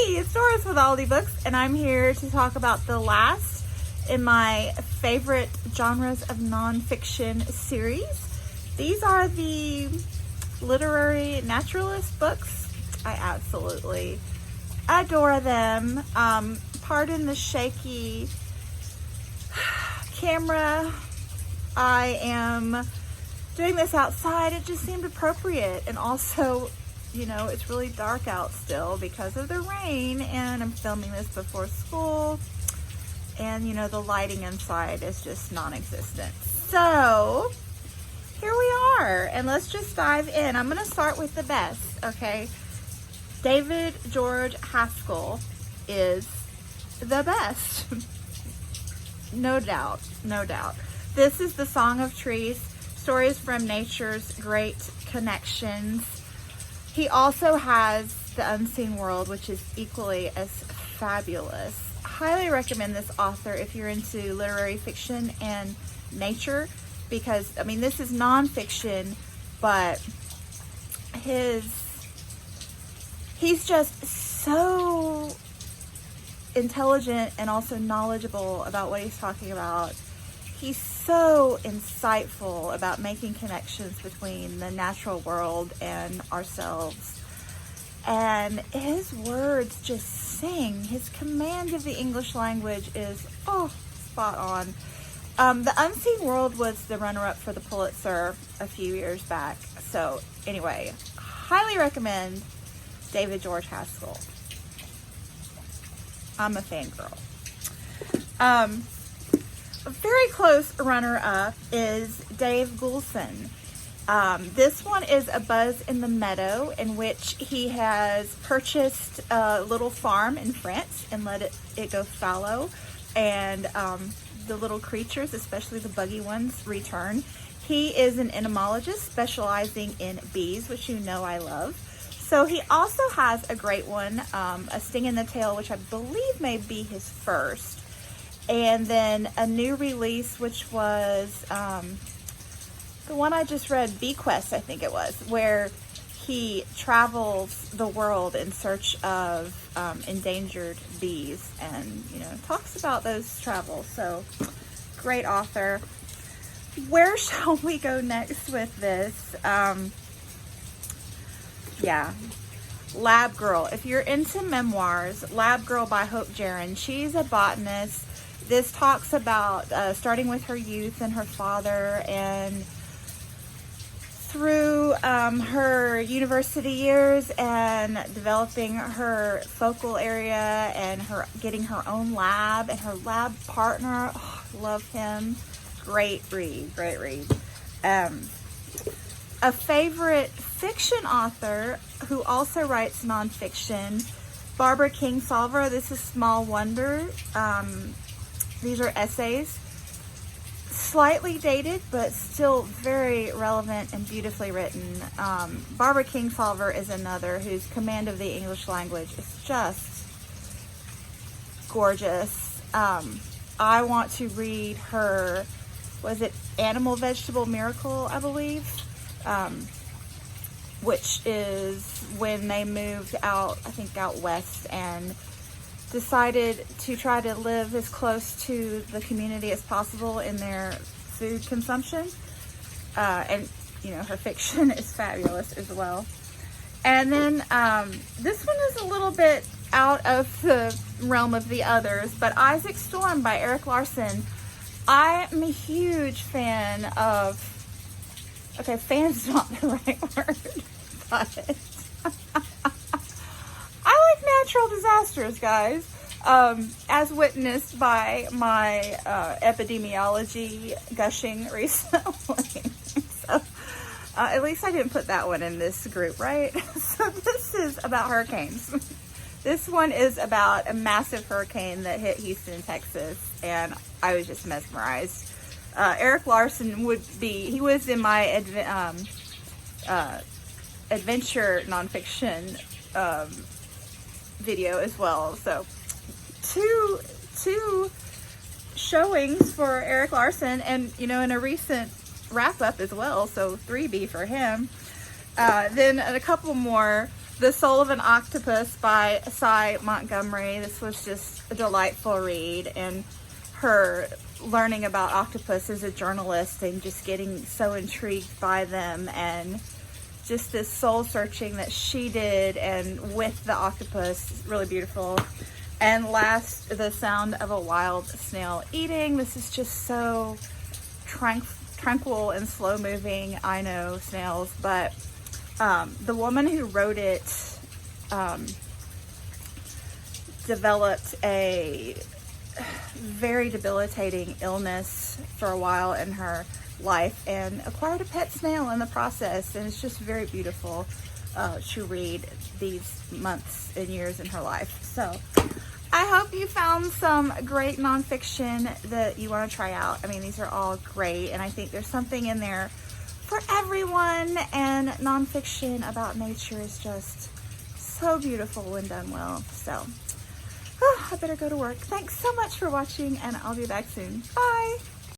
Hey, it's Doris with Aldi Books, and I'm here to talk about the last in my favorite genres of nonfiction series. These are the literary naturalist books. I absolutely adore them. Pardon the shaky camera. I am doing this outside. It just seemed appropriate, and also, you know, it's really dark out still because of the rain, and I'm filming this before school, and you know, the lighting inside is just non-existent. So here we are, and let's just dive in. I'm going to start with the best, okay? David George Haskell is the best. No doubt, no doubt. This is The Song of Trees, stories from nature's great connections. He also has The Unseen World, which is equally as fabulous. Highly recommend this author if you're into literary fiction and nature, because, I mean, this is nonfiction, but he's just so intelligent and also knowledgeable about what he's talking about. He's so insightful about making connections between the natural world and ourselves. And his words just sing. His command of the English language is, spot on. The Unseen World was the runner-up for the Pulitzer a few years back. So anyway, highly recommend David George Haskell. I'm a fangirl. A very close runner-up is Dave Goulson. This one is A Buzz in the Meadow, in which he has purchased a little farm in France and let it go fallow, and the little creatures, especially the buggy ones, return. He is an entomologist specializing in bees, which you know I love. So he also has a great one, A Sting in the Tail, which I believe may be his first. And then a new release, which was the one I just read, Bee Quest, I think it was, where he travels the world in search of endangered bees and, you know, talks about those travels. So, great author. Where shall we go next with this? Lab Girl. If you're into memoirs, Lab Girl by Jahren. She's a botanist. This talks about starting with her youth and her father, and through her university years and developing her focal area and her getting her own lab and her lab partner. Oh, love him. Great read. Great read. A favorite fiction author who also writes nonfiction, Barbara Kingsolver. This is Small Wonder. These are essays, slightly dated, but still very relevant and beautifully written. Barbara Kingsolver is another whose command of the English language is just gorgeous. I want to read her, was it Animal Vegetable Miracle, I believe, which is when they moved out, I think out west, and decided to try to live as close to the community as possible in their food consumption. And, you know, her fiction is fabulous as well. And then this one is a little bit out of the realm of the others, but Isaac Storm by Erik Larson. I'm a huge fan of, okay, fan's not the right word, but I like natural disasters, guys, as witnessed by my epidemiology gushing recently. So, at least I didn't put that one in this group, right? So this is about hurricanes. This one is about a massive hurricane that hit Houston, Texas, and I was just mesmerized. Erik Larson he was in my adventure nonfiction video as well. So two showings for Erik Larson, and, you know, in a recent wrap up as well. So 3B for him. Then a couple more The Soul of an Octopus by Cy Montgomery. This was just a delightful read, and her learning about octopus as a journalist and just getting so intrigued by them, and just this soul searching that she did and with the octopus, really beautiful. And last, The Sound of a Wild Snail Eating. This is just so tranquil and slow moving. I know snails, but the woman who wrote it developed a very debilitating illness for a while in her life and acquired a pet snail in the process, and it's just very beautiful to read these months and years in her life. So I hope you found some great nonfiction that you want to try out. I mean, these are all great, and I think there's something in there for everyone, and nonfiction about nature is just so beautiful when done well. So I better go to work. Thanks so much for watching, and I'll be back soon. Bye!